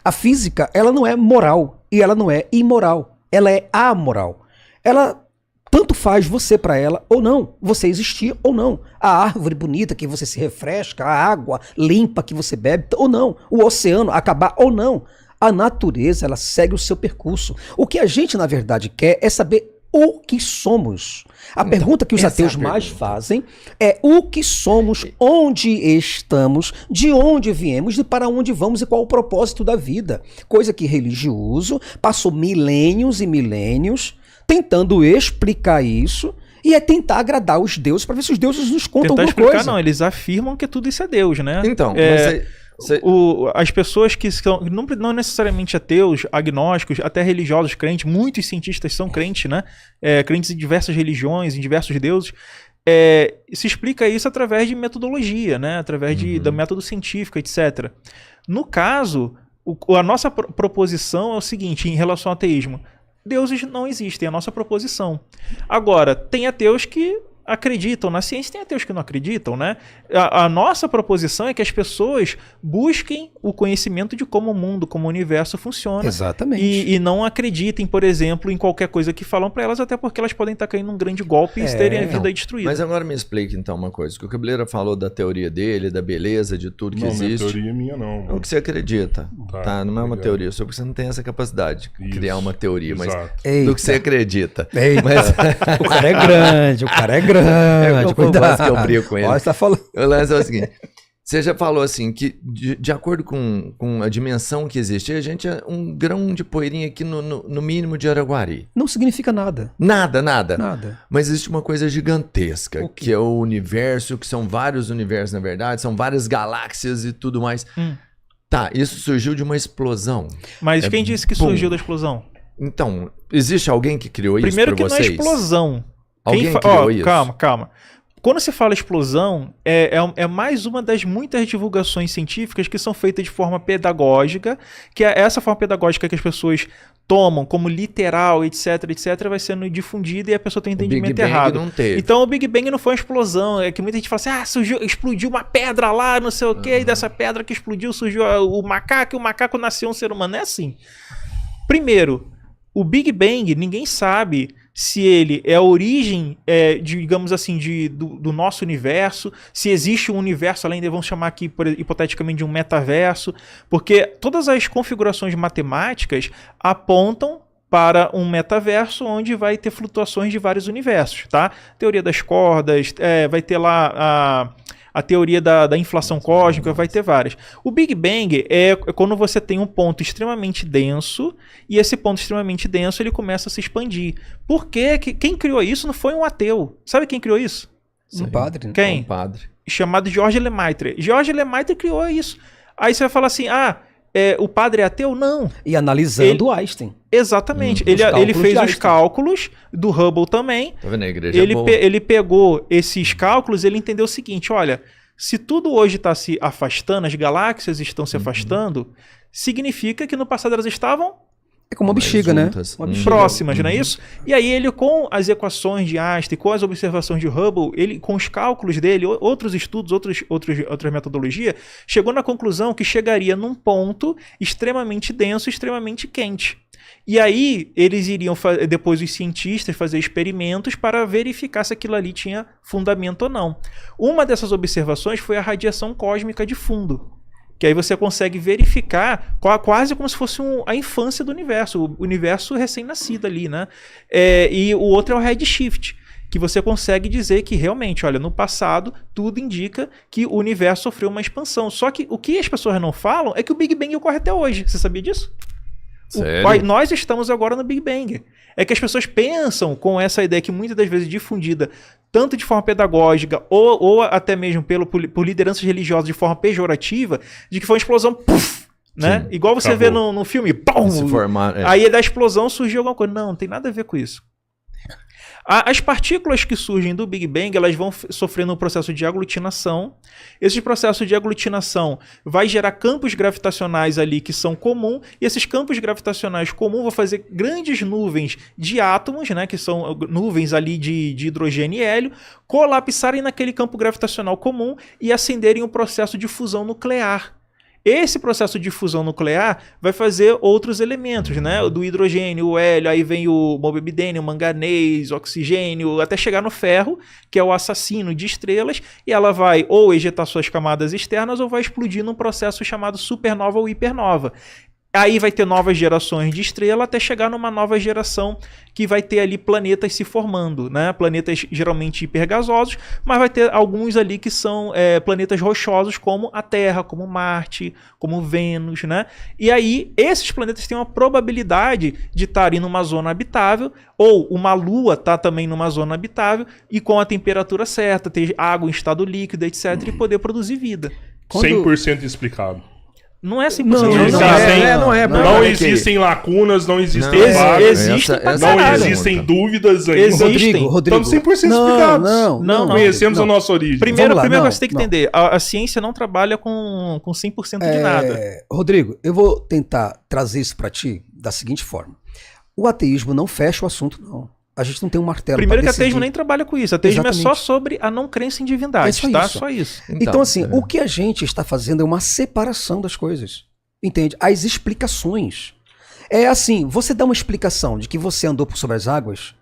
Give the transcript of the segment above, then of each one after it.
A física, ela não é moral e ela não é imoral. Ela é amoral. Ela tanto faz você para ela ou não, você existir ou não. A árvore bonita que você se refresca, a água limpa que você bebe ou não. O oceano acabar ou não. A natureza, ela segue o seu percurso. O que a gente, na verdade, quer é saber o que somos. A pergunta que os ateus mais fazem é o que somos, onde estamos, de onde viemos e para onde vamos e qual o propósito da vida. Coisa que religioso passou milênios e milênios tentando explicar isso e é tentar agradar os deuses para ver se os deuses nos contam Tentar alguma explicar, coisa. não, eles afirmam que tudo isso é Deus, né? Então, as pessoas que são não necessariamente ateus, agnósticos, até religiosos, crentes, muitos cientistas são crentes, né? Crentes em diversas religiões, em diversos deuses. Se explica isso através de metodologia, né? Através da método científico, etc. No caso, a nossa proposição é o seguinte, em relação ao ateísmo. Deuses não existem, é a nossa proposição. Agora, tem ateus que acreditam na ciência, tem ateus que não acreditam, né? A nossa proposição é que as pessoas busquem o conhecimento de como o mundo, como o universo funciona. Exatamente. E não acreditem, por exemplo, em qualquer coisa que falam para elas, até porque elas podem estar caindo num grande golpe e terem a vida destruída. Mas agora me explique então uma coisa. Que o Cabeleira falou da teoria dele, da beleza, de tudo que existe. Não é teoria minha, não. É o que você acredita. Tá? Não é uma obrigado. teoria. Só porque você não tem essa capacidade de criar uma teoria. Mas Eita. do que você acredita. Eita. Mas... O cara é grande, o cara é grande. Cuidado. Que eu brigo com ele. Olha, você tá falando. O lance é o seguinte. Você já falou assim, que de acordo com a dimensão que existe, a gente é um grão de poeirinha aqui no mínimo de Araguari. Não significa nada. Nada. Mas existe uma coisa gigantesca, que é o universo, que são vários universos, na verdade, são várias galáxias e tudo mais. Tá, isso surgiu de uma explosão. Mas quem disse que surgiu da explosão? Então, existe alguém que criou isso Primeiro pra que vocês? não é explosão. Alguém criou isso? Calma. Quando se fala explosão, é mais uma das muitas divulgações científicas que são feitas de forma pedagógica, que é essa forma pedagógica que as pessoas tomam como literal, etc, vai sendo difundida e a pessoa tem entendimento errado. Não teve. Então o Big Bang não foi uma explosão, é que muita gente fala assim, explodiu uma pedra lá, não sei o quê, e dessa pedra que explodiu surgiu o macaco, e o macaco nasceu um ser humano. Não é assim. Primeiro, o Big Bang, ninguém sabe se ele é a origem, digamos assim, do nosso universo, se existe um universo além de, vamos chamar aqui hipoteticamente de um metaverso, porque todas as configurações matemáticas apontam para um metaverso onde vai ter flutuações de vários universos, tá? Teoria das cordas, vai ter lá a teoria da inflação cósmica, vai ter várias. O Big Bang é quando você tem um ponto extremamente denso e esse ponto extremamente denso ele começa a se expandir. Por quê? Quem criou isso não foi um ateu. Sabe quem criou isso? Um padre. Né? Quem? Um padre. Chamado George Lemaitre. George Lemaitre criou isso. Aí você vai falar assim, o padre é ateu? Não. E analisando Einstein. Exatamente. Ele fez os cálculos do Hubble também. Tá vendo? A igreja é boa. Ele pegou esses cálculos, ele entendeu o seguinte, olha, se tudo hoje está se afastando, as galáxias estão se afastando, significa que no passado elas estavam É como uma bexiga, né? Uma bexiga. próximas, não é isso? E aí ele, com as equações de Einstein, com as observações de Hubble, ele, com os cálculos dele, outros estudos, outras metodologias, chegou na conclusão que chegaria num ponto extremamente denso, extremamente quente. E aí eles iriam, depois os cientistas, fazer experimentos para verificar se aquilo ali tinha fundamento ou não. Uma dessas observações foi a radiação cósmica de fundo. Que aí você consegue verificar quase como se fosse a infância do universo, o universo recém-nascido ali, né? E o outro é o redshift, que você consegue dizer que realmente, olha, no passado, tudo indica que o universo sofreu uma expansão. Só que o que as pessoas não falam é que o Big Bang ocorre até hoje. Você sabia disso? Sério? Nós estamos agora no Big Bang. É que as pessoas pensam com essa ideia que muitas das vezes é difundida tanto de forma pedagógica ou até mesmo por lideranças religiosas de forma pejorativa, de que foi uma explosão, puff, né? Igual você vê no filme, pum, aí da explosão surgiu alguma coisa. Não tem nada a ver com isso. As partículas que surgem do Big Bang, elas vão sofrendo um processo de aglutinação. Esse processo de aglutinação vai gerar campos gravitacionais ali que são comuns, e esses campos gravitacionais comuns vão fazer grandes nuvens de átomos, né, que são nuvens ali de hidrogênio e hélio, colapsarem naquele campo gravitacional comum e acenderem um processo de fusão nuclear. Esse processo de fusão nuclear vai fazer outros elementos, né? Do hidrogênio, o hélio, aí vem o molibdênio, o manganês, o oxigênio, até chegar no ferro, que é o assassino de estrelas, e ela vai ou ejetar suas camadas externas ou vai explodir num processo chamado supernova ou hipernova. Aí vai ter novas gerações de estrela até chegar numa nova geração que vai ter ali planetas se formando, né? Planetas geralmente hipergasosos, mas vai ter alguns ali que são planetas rochosos como a Terra, como Marte, como Vênus, né? E aí esses planetas têm uma probabilidade de estarem numa zona habitável, ou uma Lua tá também numa zona habitável e com a temperatura certa, ter água em estado líquido, etc, e poder produzir vida. 100% explicado. Não é 100% Não existem lacunas, não existem vagas, não existem dúvidas ainda. Existem. Rodrigo. Estamos 100% explicados. Não. Conhecemos a nossa origem. Primeiro você tem que entender, a ciência não trabalha com 100% de nada. Rodrigo, eu vou tentar trazer isso para ti da seguinte forma. O ateísmo não fecha o assunto, não. A gente não tem um martelo. Primeiro que o ateísmo nem trabalha com isso. Ateísmo é só sobre a não crença em divindade, tá? Só isso. Então assim, o que a gente está fazendo é uma separação das coisas. Entende? As explicações. É assim, você dá uma explicação de que você andou por sobre as águas,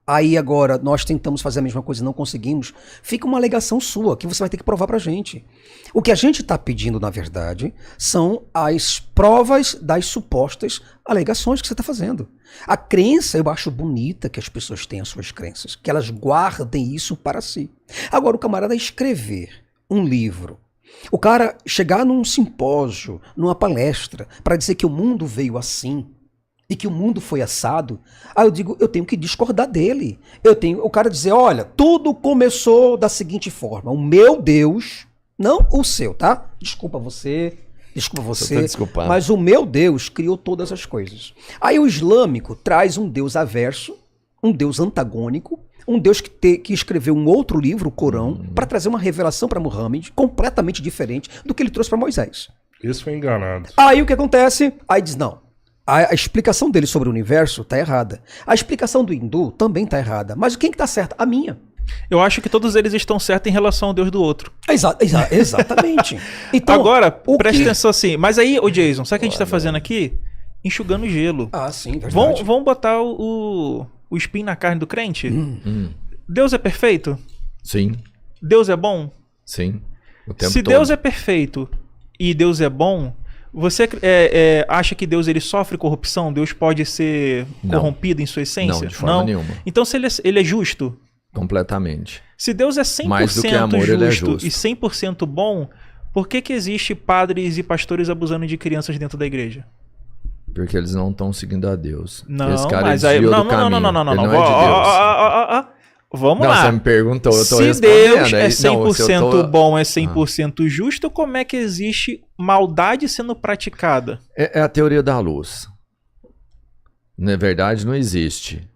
aí agora nós tentamos fazer a mesma coisa e não conseguimos, fica uma alegação sua, que você vai ter que provar pra gente. O que a gente está pedindo, na verdade, são as provas das supostas alegações que você está fazendo. A crença, eu acho bonita que as pessoas tenham suas crenças, que elas guardem isso para si. Agora, o camarada escrever um livro, o cara chegar num simpósio, numa palestra, para dizer que o mundo veio assim, e que o mundo foi assado, aí eu digo, eu tenho que discordar dele. O cara dizer, olha, tudo começou da seguinte forma, o meu Deus, não o seu, tá? Desculpa você, mas o meu Deus criou todas as coisas. Aí o islâmico traz um Deus averso, um Deus antagônico, um Deus que escreveu um outro livro, o Corão, para trazer uma revelação para Muhammad completamente diferente do que ele trouxe para Moisés. Esse foi enganado. Aí o que acontece? Aí diz, não, a explicação dele sobre o universo está errada. A explicação do hindu também está errada. Mas quem que está certo? A minha. Eu acho que todos eles estão certos em relação ao Deus do outro. Exatamente. Então, agora, presta atenção assim. Mas aí, ô Jason, sabe o que a gente está fazendo aqui? Enxugando gelo. Ah, sim, verdade. Vamos botar o espinho na carne do crente? Deus é perfeito? Sim. Deus é bom? Sim. O tempo Se todo. Deus é perfeito e Deus é bom, você acha que Deus ele sofre corrupção? Deus pode ser corrompido em sua essência? Não, de forma nenhuma. Então se ele é justo? Completamente. Se Deus é 100% Mais do que amor, ele é justo e 100% bom, por que existe padres e pastores abusando de crianças dentro da igreja? Porque eles não estão seguindo a Deus. Não, esse cara mas aí... Não. Vamos lá. Você me perguntou, eu tô se respondendo. Deus é 100% bom, é 100% justo, como é que existe maldade sendo praticada? É a teoria da luz. Na verdade, não existe.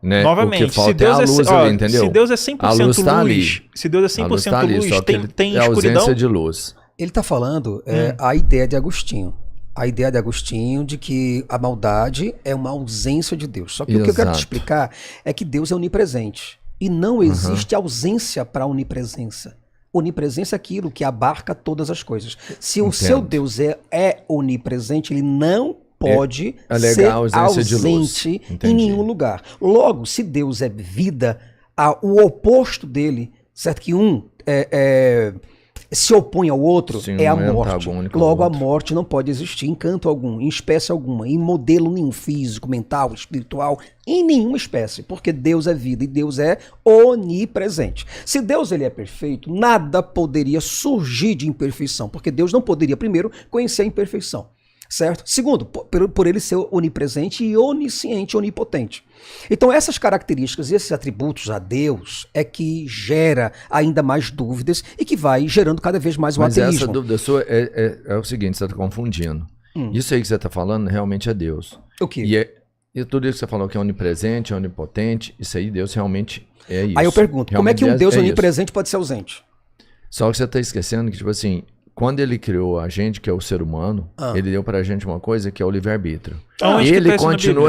Né? Novamente, se Deus é luz ali, entendeu? Se Deus é 100% luz, tá luz, se Deus é 100% tá ali, luz, tem é escuridão? ausência de luz. Ele está falando a ideia de Agostinho. A ideia de Agostinho de que a maldade é uma ausência de Deus. Só que o que eu quero te explicar é que Deus é onipresente. E não existe ausência para a onipresença. Onipresença é aquilo que abarca todas as coisas. Se o seu Deus é onipresente, ele não pode ser ausente em nenhum lugar. Logo, se Deus é vida, o oposto dele, certo? Que se opõe ao outro, é a morte. Logo, a morte não pode existir em canto algum, em espécie alguma, em modelo nenhum, físico, mental, espiritual, em nenhuma espécie, porque Deus é vida e Deus é onipresente. Se Deus ele é perfeito, nada poderia surgir de imperfeição, porque Deus não poderia, primeiro, conhecer a imperfeição. Certo? Segundo, por ele ser onipresente e onisciente, onipotente. Então essas características e esses atributos a Deus é que gera ainda mais dúvidas e que vai gerando cada vez mais o ateísmo. Mas essa dúvida sua é o seguinte, você está confundindo. Isso aí que você está falando realmente é Deus. O quê? E tudo isso que você falou que é onipresente, é onipotente, isso aí Deus realmente é isso. Aí eu pergunto, realmente como é que um Deus onipresente pode ser ausente? Só que você está esquecendo que, tipo assim, quando ele criou a gente, que é o ser humano, ele deu pra gente uma coisa que é o livre-arbítrio.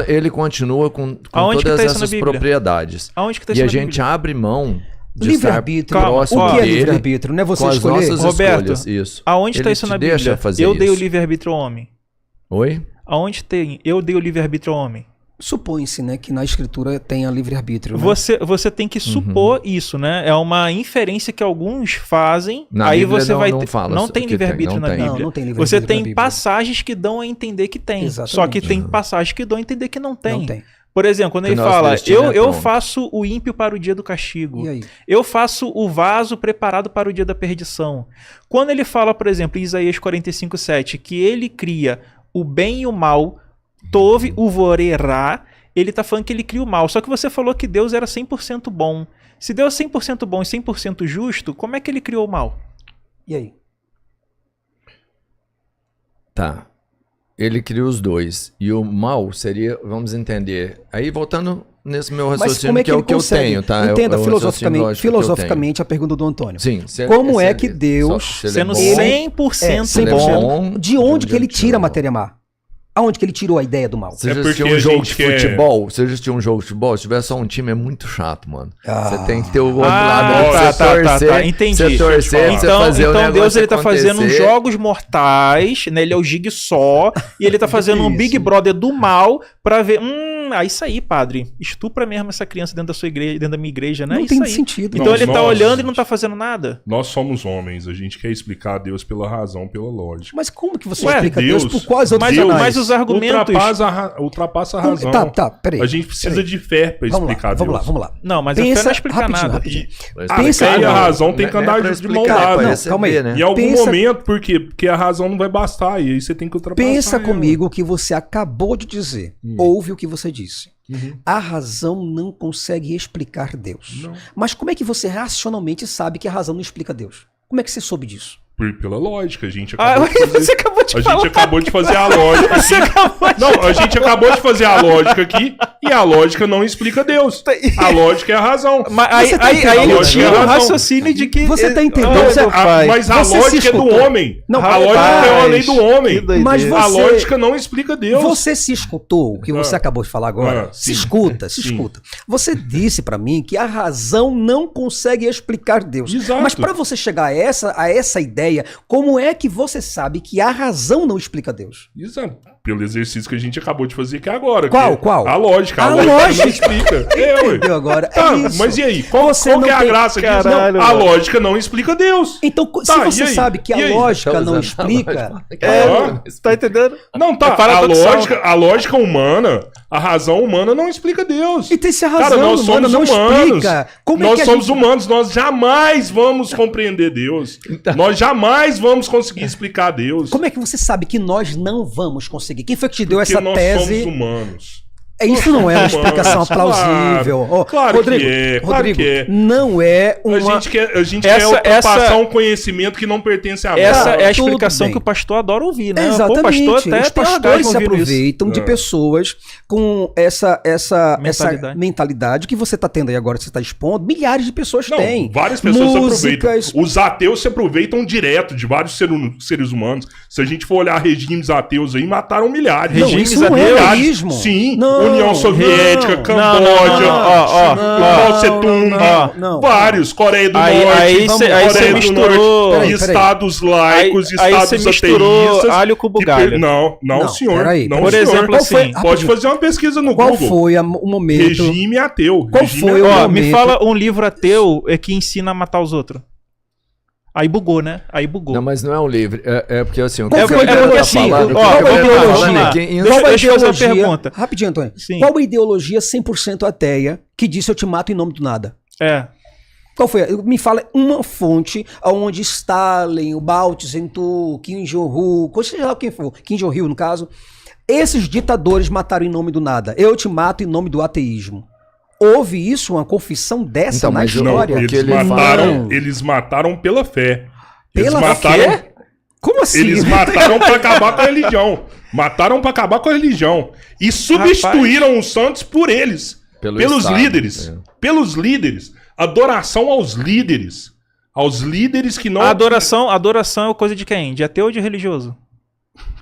Ele continua com todas essas propriedades. Aonde que tá e a gente abre mão livre-arbítrio. próximo O que é dele, livre-arbítrio? Não é você com as escolher? nossas Roberto, escolhas. Isso. Aonde está Ele isso te na deixa Bíblia? fazer Eu dei o isso. livre-arbítrio ao homem. Oi? Aonde tem eu dei o livre-arbítrio ao homem? Supõe-se, né, que na escritura tenha livre-arbítrio. Né? Você tem que supor isso, né? É uma inferência que alguns fazem. Na aí Bíblia você não- vai não ter. fala Não tem que livre-arbítrio tem, não na tem. Bíblia. Não tem Você livre-arbítrio na tem Bíblia. passagens que dão a entender que tem. Exatamente. Só que tem passagens que dão a entender que não tem. Não tem. Por exemplo, quando Que ele nosso fala, destino é eu pronto. faço o ímpio para o dia do castigo. E aí? Eu faço o vaso preparado para o dia da perdição. Quando ele fala, por exemplo, em Isaías 45:7, que ele cria o bem e o mal, tove o vorerá, ele tá falando que ele cria o mal. Só que você falou que Deus era 100% bom. Se Deus é 100% bom e 100% justo, como é que ele criou o mal? E aí? Tá. Ele criou os dois. E o mal seria, vamos entender. Aí voltando nesse meu Mas raciocínio, como é que é o ele que eu consegue? tenho, tá? Entenda É o filosoficamente, raciocínio lógico que eu filosoficamente a pergunta do Antônio. Sim. Como é que Deus, Sendo ele é 100% Ele é bom. bom, de onde que ele tira a tirou? matéria má? Aonde que ele tirou a ideia do mal? Você É já porque assistiu um a jogo gente de quer- futebol? Você já assistiu um jogo de futebol? Se tiver só um time, é muito chato, mano. Ah. Você tem que ter o outro Ah, lado. tá, Você tá, torcer, tá, entendi. Você torcer, você fazer o Então negócio Deus ele tá fazendo acontecer. jogos mortais, né? Ele é o Jigsaw e ele tá fazendo um Big Brother do mal pra ver, isso aí, padre. Estupra mesmo essa criança dentro da sua igreja, dentro da minha igreja, né? Não Isso tem aí. sentido. Então ele tá Nossa. olhando e não tá fazendo nada. Nós somos homens, a gente quer explicar a Deus pela razão, pela lógica. Mas como que você Ué, explica Deus, Deus- por quais outros Mas, Deus- canais? mas os argumentos. Ultrapassa a Como- razão. Tá, peraí. A gente precisa de fé pra Vamos explicar lá, Deus. vamos lá. Não, mas a fé não explica nada. rapidinho. Mas Pensa- a fé e a não, razão tem que não é andar pra de explicar, mão é pra dada. Não, receber, calma aí. né? Em algum Pensa- momento, por quê? Porque a razão não vai bastar, e aí você tem que ultrapassar. Pensa ela. comigo o que você acabou de dizer. Ouve o que você disse. A razão não consegue explicar Deus. Não. Mas como é que você racionalmente sabe que a razão não explica Deus? Como é que você soube disso? Pela lógica, a gente Ah, acabou de fazer... você acabou de A falar. gente acabou de fazer a lógica aqui. Não, a gente acabou de fazer a lógica aqui e a lógica não explica Deus. A lógica é a razão. Mas aí, Você tá aí, entendendo? aí ele Lógica, tira o razão. raciocínio de que. Você tá entendendo? Ai, Você- meu pai. Mas a Você se lógica é do escutou. homem. Não, a lógica é a lei do homem. Que doideira. Mas você- A lógica não explica Deus. Você se escutou o que você acabou de falar agora? Sim. Se escuta, se Sim. escuta. Você disse pra mim que a razão não consegue explicar Deus. Exato. Mas pra você chegar a essa ideia, como é que você sabe que a razão não explica Deus? Exato. Pelo exercício que a gente acabou de fazer aqui agora. Qual? que é Qual? A lógica. A não lógica. explica. Ué. Entendeu agora? Tá, É isso. mas e aí? Qual Você que não é a tem- graça disso? Caralho, Não, a mano. lógica não explica Deus. Então, Tá, se e você aí? sabe que E a aí? lógica Tá não usando a explica, lógica. Tá entendendo? Não, tá. É paradoxal. A lógica humana, a razão humana não explica Deus. então se a razão Cara, nós humana somos não humanos. explica, como é Nós que a somos gente... humanos, nós jamais vamos compreender Deus. Nós jamais vamos conseguir explicar Deus. Como é que você sabe que nós não vamos conseguir? Quem foi que te deu Porque essa nós tese? somos humanos. Isso não é uma explicação Humanos, plausível. Ó, claro Rodrigo, que é, claro Rodrigo, que é. não é uma... A gente quer Essa- ultrapassar essa- um conhecimento que não pertence a nós. Essa é a tudo explicação bem. que o pastor adora ouvir, né? Exatamente. Pô, o pastor até Os tem pastores orgasmo se ouvindo isso. aproveitam de pessoas com essa Mentalidade. mentalidade que você está tendo aí agora, que você está expondo. Milhares de pessoas Não, têm. várias pessoas se aproveitam. Músicas. Os ateus se aproveitam direto de vários seres humanos. Se a gente for olhar regimes ateus aí, mataram milhares. Não, Regimes isso não é ateus? ateísmo. Sim, Não, União Soviética, não. Camboja, Mao Tse Tung, não. vários, Coreia do Aí Norte, você Coreia do misturou. Norte, Peraí. estados laicos, Aí estados você misturou ateístas. alho com bugalho. Não, senhor. peraí. Não, Por senhor. exemplo, Qual foi- assim, Pode rapidinho. fazer uma pesquisa no Qual Google. foi o momento... Regime ateu. Qual Regime foi ateu. o Ó, momento- me fala um livro ateu que ensina a matar os outros. Aí bugou, né? Aí bugou. Não, mas não é um livro. É porque assim, o Qual que foi o a Gabriel tá ideologia? falando, o que Qual o a Gabriel tá ideologia? falando aqui, Deixa em- eu Qual a fazer uma ideologia... pergunta. Rapidinho, Antônio. Sim. Qual a ideologia 100% ateia que disse eu te mato em nome do nada? É. Qual foi? Me fala uma fonte onde Stalin, o Mao Tse-tung, Kim Jong-un, seja lá quem for, Kim Jong-il no caso, esses ditadores mataram em nome do nada. Eu te mato em nome do ateísmo. Houve isso, uma confissão dessa Então, na mas Não, história? porque eles ele mataram, Não. eles mataram pela fé. Eles Pela mataram, fé? Como assim? Eles mataram pra acabar com a religião. Mataram pra acabar com a religião. E substituíram os santos por eles. Pelo pelos Estado, líderes. é. Pelos líderes. Adoração aos líderes. Aos líderes que não... A adoração é coisa de quem? De ateu ou de religioso?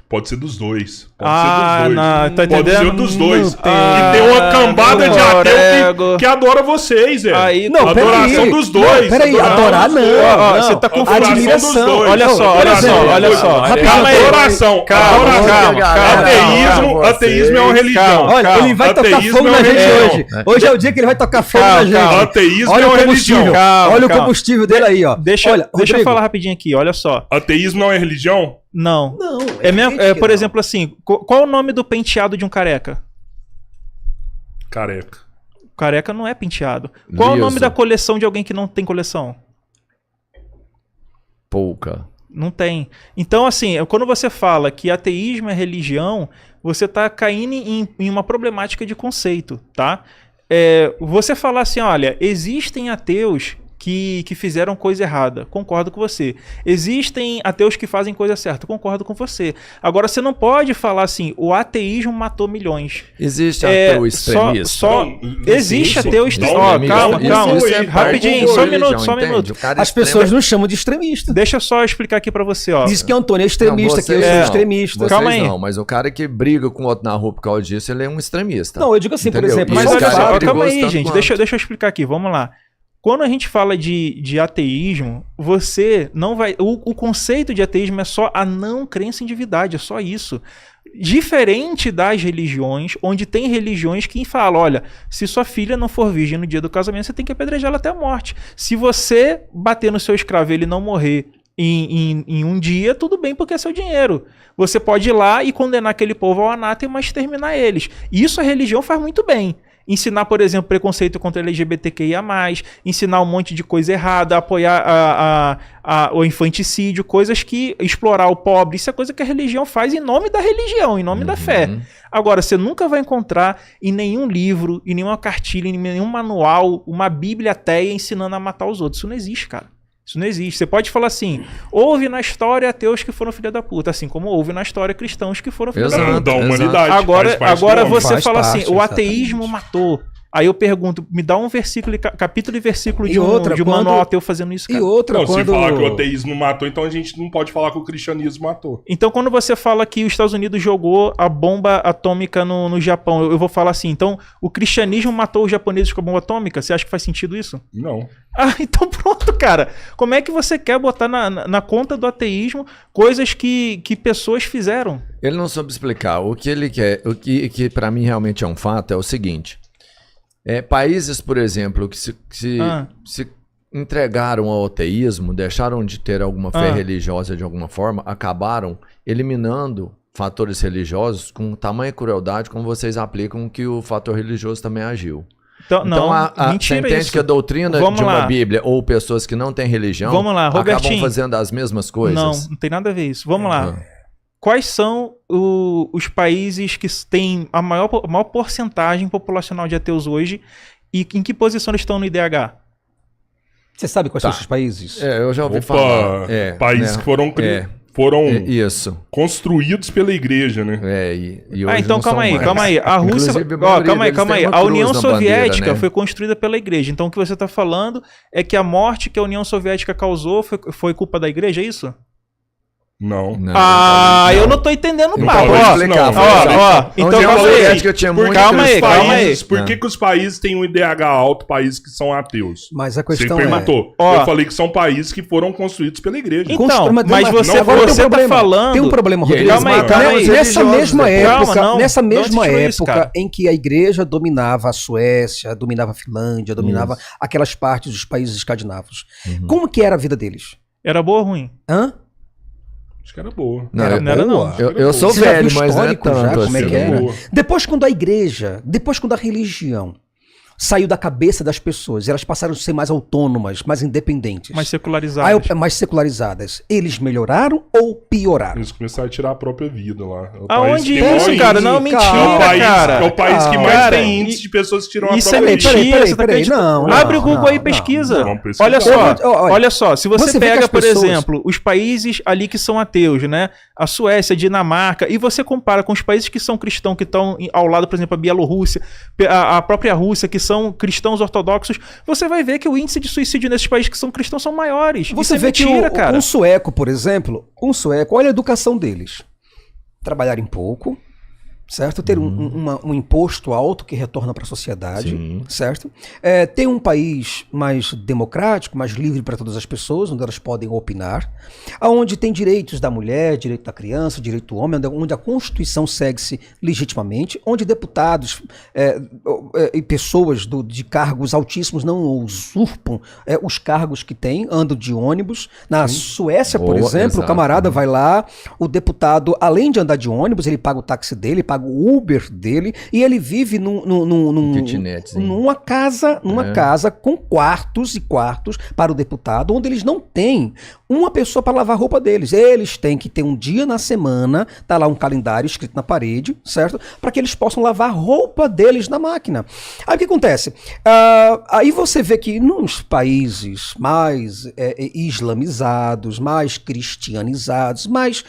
Pode ser dos dois. Pode Ah, ser dos dois. não, tá Pode entendendo? ser dos dois. Não tem. E tem uma cambada de ateu Morego. que adora vocês, velho. Aí, Não, Adoração peraí. dos dois. Não, peraí, adorar dos não. dois. Ó, Não, você tá confundindo. admiração. Dos dois. Olha só, olha só, olha só. Calma aí. Adoração. Calma, Adoração. calma. Ateísmo é uma religião. Olha, Calma. ele vai tocar Ateísmo fogo é na uma gente religião. hoje. Hoje é o dia que ele vai tocar fogo Calma, na gente. calma. Ateísmo Olha é o uma combustível. religião. Calma, Olha o calma. combustível dele aí, ó. Deixa eu Rodrigo. falar rapidinho aqui, olha só. Ateísmo não é religião? Não. Não, Por exemplo, assim, qual é o nome do penteado de um careca? Careca. Careca não é penteado. Qual é o nome Liso. da coleção de alguém que não tem coleção? Pouca. Não tem. Então, assim, quando você fala que ateísmo é religião, você tá caindo em uma problemática de conceito, tá? Você falar assim, olha, existem ateus que fizeram coisa errada. Concordo com você. Existem ateus que fazem coisa certa. Concordo com você. Agora, você não pode falar assim, o ateísmo matou milhões. Existe ateu extremista. Existe ateu extremista. Não, Ó, calma, não, calma. isso é Rapidinho, parte só um da minuto, religião, só um entende? minuto. O cara As extrema- pessoas não chamam de extremista. Deixa eu só explicar aqui pra você, ó. Diz que Antônio é extremista, que eu vocês sou não. extremista. Vocês Calma aí. não, mas o cara que briga com o outro na rua por causa disso, ele é um extremista. Não, eu digo assim, por Entendeu? exemplo, Mas Esse olha cara é só, perigoso calma aí, tanto gente. quanto. Deixa eu explicar aqui, vamos lá. Quando a gente fala de ateísmo, você não vai. O conceito de ateísmo é só a não crença em divindade, é só isso. Diferente das religiões, onde tem religiões que falam, olha, se sua filha não for virgem no dia do casamento, você tem que apedrejá-la até a morte. Se você bater no seu escravo e ele não morrer em um dia, tudo bem, porque é seu dinheiro. Você pode ir lá e condenar aquele povo ao anátema e exterminar eles. Isso a religião faz muito bem. Ensinar, por exemplo, preconceito contra LGBTQIA+, ensinar um monte de coisa errada, apoiar o infanticídio, coisas que explorar o pobre, isso é coisa que a religião faz em nome da religião, em nome da fé. Agora, você nunca vai encontrar em nenhum livro, em nenhuma cartilha, em nenhum manual, uma bíblia ateia ensinando a matar os outros. Isso não existe, cara. Isso não existe. Você pode falar assim, houve na história ateus que foram filha da puta, assim como houve na história cristãos que foram filha da puta. Da humanidade. Agora faz parte do agora homem. você Faz fala parte, assim, o ateísmo exatamente. matou. Aí eu pergunto, me dá um versículo, capítulo e versículo E de um outra, manual quando- ateu fazendo isso, E cara. outra, Não, se quando... falar que o ateísmo matou, então a gente não pode falar que o cristianismo matou. Então quando você fala que os Estados Unidos jogou a bomba atômica no Japão, eu vou falar assim, então o cristianismo matou os japoneses com a bomba atômica? Você acha que faz sentido isso? Não. Ah, então pronto, cara. Como é que você quer botar na conta do ateísmo coisas que pessoas fizeram? Ele não soube explicar. O que ele quer, o que para mim realmente é um fato é o seguinte. Países, por exemplo, que se entregaram ao ateísmo, deixaram de ter alguma fé religiosa de alguma forma, acabaram eliminando fatores religiosos com tamanha crueldade como vocês aplicam que o fator religioso também agiu. Então, não, você mentira entende isso. que a doutrina Vamos de uma lá. Bíblia ou pessoas que não têm religião Vamos lá, acabam Robertinho. fazendo as mesmas coisas? Não tem nada a ver isso. Vamos lá. Quais são os países que têm a maior porcentagem populacional de ateus hoje e em que posição eles estão no IDH? Você sabe quais Tá. são esses países? Eu já ouvi Opa, falar. países né? que foram Isso. construídos pela igreja, né? E hoje Então não calma são aí, mais. calma aí. A Rússia, Inclusive, a ó, maioria calma aí, deles calma tem aí. uma A cruz União na bandeira, Soviética né? foi construída pela igreja. Então o que você está falando é que a morte que a União Soviética causou foi culpa da igreja, é isso? Não. Eu não tô entendendo o Não papo. pode Ó, explicar, então Onde a calma União aí. Soviética tinha muito Calma aí, cristão. calma aí. Por que os países têm um IDH alto, países que são ateus? Mas a Você questão perguntou. Ó. Eu falei que são países que foram construídos pela igreja. Então, mas você agora tem um tá problema. falando... Tem um problema, Rodrigo. Calma aí, mataram calma aí. os Nessa religiosos mesma depois. época, Calma, não. nessa Não mesma destrua isso, época cara. em que a igreja dominava a Suécia, dominava a Finlândia, dominava aquelas partes dos países escandinavos. Como que era a vida deles? Era boa ou ruim? Hã? Acho que era boa. Não, Era não era não. boa. Eu sou Você já velho, viu mas não é histórico já, tanto como é assim. que era? Boa. Depois quando a igreja, depois quando a religião saiu da cabeça das pessoas, elas passaram a ser mais autônomas, mais independentes, Mais secularizado. mais secularizadas, eles melhoraram ou pioraram? Eles começaram a tirar a própria vida lá. É o país Aonde que tem maior isso, cara? índice- Não, Calma. mentira, É o país, cara. é o país que mais Cara, tem índice de pessoas que tiram a Isso é própria mentira. vida. Peraí, Você tá peraí, acreditando? não, Abre não, o Google não, aí e não. pesquisa. Vamos pesquisar. Olha só, Olha, olha só. Se você você vê que pega, as por pessoas- exemplo, os países ali que são ateus, né? A Suécia, a Dinamarca, e você compara com os países que são cristãos, que estão ao lado, por exemplo, a Bielorrússia, a própria Rússia, que são cristãos ortodoxos, você vai ver que o índice de suicídio nesses países que são cristãos são maiores. Você Isso é vê mentira, que cara. um sueco, por exemplo, olha a educação deles. trabalharem pouco, certo? Ter um imposto alto que retorna para a sociedade, Sim. certo? Ter um país mais democrático, mais livre para todas as pessoas, onde elas podem opinar, onde tem direitos da mulher, direito da criança, direito do homem, onde a Constituição segue-se legitimamente, onde deputados e pessoas de cargos altíssimos não usurpam os cargos que têm, andam de ônibus. Na Suécia, por exemplo, o camarada vai lá, o deputado, além de andar de ônibus, ele paga o táxi dele, paga o Uber dele, e ele vive numa casa com quartos e quartos para o deputado, onde eles não têm uma pessoa para lavar a roupa deles. Eles têm que ter um dia na semana, tá lá um calendário escrito na parede, certo? Para que eles possam lavar a roupa deles na máquina. Aí o que acontece? Aí você vê que nos países mais islamizados, mais cristianizados, mais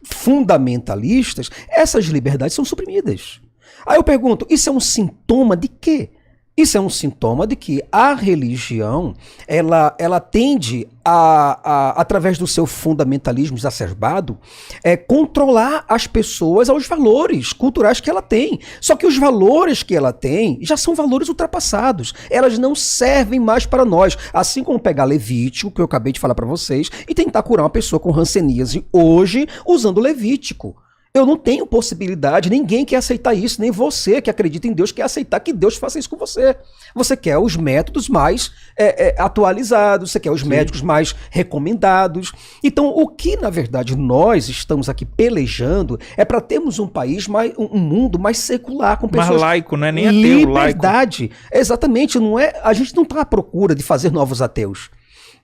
fundamentalistas, essas liberdades são suprimidas. Aí eu pergunto, isso é um sintoma de quê? Isso é um sintoma de que a religião, ela tende através do seu fundamentalismo exacerbado, controlar as pessoas aos valores culturais que ela tem. Só que os valores que ela tem já são valores ultrapassados. Elas não servem mais para nós. Assim como pegar Levítico, que eu acabei de falar para vocês, e tentar curar uma pessoa com hanseníase hoje usando Levítico. Eu não tenho possibilidade, ninguém quer aceitar isso, nem você que acredita em Deus quer aceitar que Deus faça isso com você. Você quer os métodos mais atualizados, você quer os médicos mais recomendados. Então, o que, na verdade, nós estamos aqui pelejando é para termos um país, um mundo mais secular, com pessoas... Mais laico, não é nem ateu, laico. Liberdade. Exatamente, a gente não está à procura de fazer novos ateus.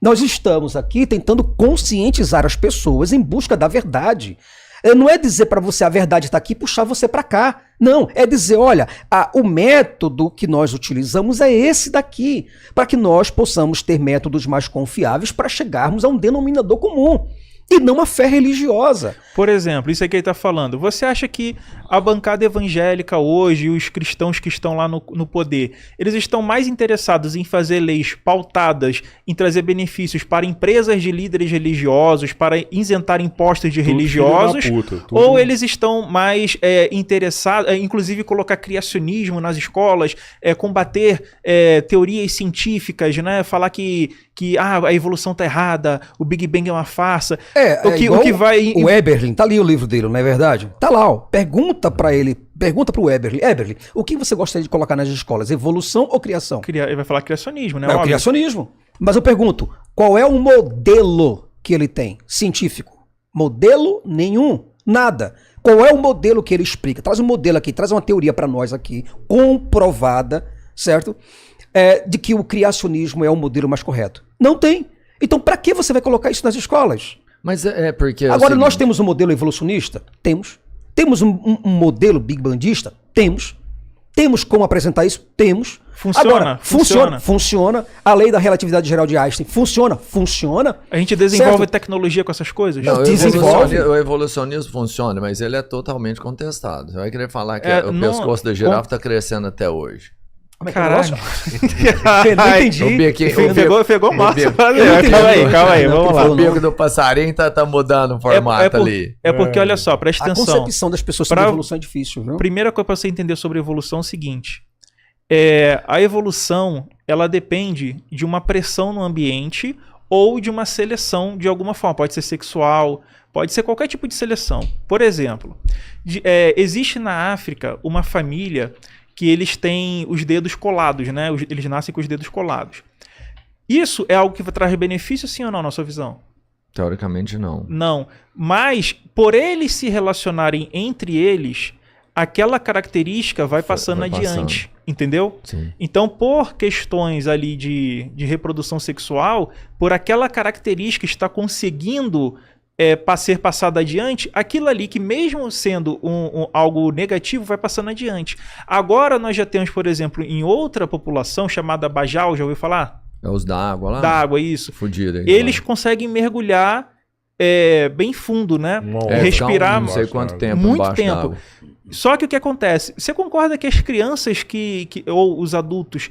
Nós estamos aqui tentando conscientizar as pessoas em busca da verdade. Não é dizer para você a verdade está aqui e puxar você para cá. Não, é dizer, olha, o método que nós utilizamos é esse daqui, para que nós possamos ter métodos mais confiáveis para chegarmos a um denominador comum. E não a fé religiosa. Por exemplo, isso aí que ele está falando. Você acha que a bancada evangélica hoje e os cristãos que estão lá no poder, eles estão mais interessados em fazer leis pautadas, em trazer benefícios para empresas de líderes religiosos, para isentar impostos de religiosos? Ou eles estão mais interessados, inclusive colocar criacionismo nas escolas, combater teorias científicas, né? Falar que a evolução está errada, o Big Bang é uma farsa. O Eberlin, tá ali o livro dele, não é verdade? Tá lá, ó. Pergunta pro Eberlin. Eberlin, o que você gostaria de colocar nas escolas? Evolução ou criação? Ele vai falar criacionismo, né? É o criacionismo. Mas eu pergunto, qual é o modelo que ele tem? Científico. Modelo nenhum. Nada. Qual é o modelo que ele explica? Traz um modelo aqui, traz uma teoria para nós aqui, comprovada, certo? De que o criacionismo é o modelo mais correto. Não tem. Então, para que você vai colocar isso nas escolas? Mas porque... Agora, nós temos um modelo evolucionista? Temos. Temos um modelo big bandista? Temos. Temos como apresentar isso? Temos. Funciona. Agora, funciona. A lei da relatividade geral de Einstein funciona. A gente desenvolve tecnologia com essas coisas? Não, o evolucionismo funciona, mas ele é totalmente contestado. Você vai querer falar que o pescoço da girafa está crescendo até hoje. Caralho. Não entendi. Pegou massa. Calma aí, vamos lá. O bico do passarinho tá mudando o formato ali. É porque, olha só, presta atenção. A concepção das pessoas sobre evolução é difícil, viu? Primeira coisa para você entender sobre evolução é o seguinte. A evolução, ela depende de uma pressão no ambiente ou de uma seleção de alguma forma. Pode ser sexual, pode ser qualquer tipo de seleção. Por exemplo, existe na África uma família que eles têm os dedos colados, né? Eles nascem com os dedos colados. Isso é algo que traz benefício, sim ou não, na sua visão? Teoricamente, não. Não. Mas, por eles se relacionarem entre eles, aquela característica vai passando adiante. Entendeu? Sim. Então, por questões ali de reprodução sexual, por aquela característica estar conseguindo ser passado adiante, aquilo ali que mesmo sendo algo negativo vai passando adiante. Agora nós já temos, por exemplo, em outra população chamada Bajau, já ouviu falar? É os da água lá? Da água, isso. Fudido. Eles conseguem mergulhar bem fundo, né? Respirar não sei quanto tempo. Muito tempo. Só que o que acontece? Você concorda que as crianças ou os adultos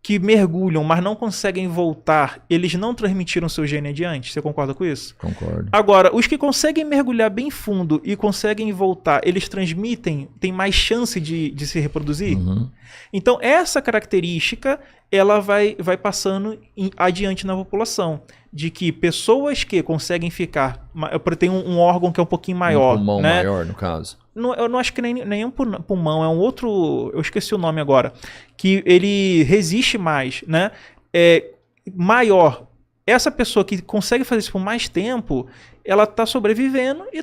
que mergulham, mas não conseguem voltar, eles não transmitiram seu gene adiante? Você concorda com isso? Concordo. Agora, os que conseguem mergulhar bem fundo e conseguem voltar, eles transmitem, têm mais chance de se reproduzir? Uhum. Então, essa característica, ela vai adiante na população. De que pessoas que conseguem ficar... Tem um órgão que é um pouquinho maior. Um pulmão né? maior, no caso. Eu não acho que nem um pulmão, é um outro... Eu esqueci o nome agora. Que ele resiste mais, né? Maior. Essa pessoa que consegue fazer isso por mais tempo, ela está sobrevivendo e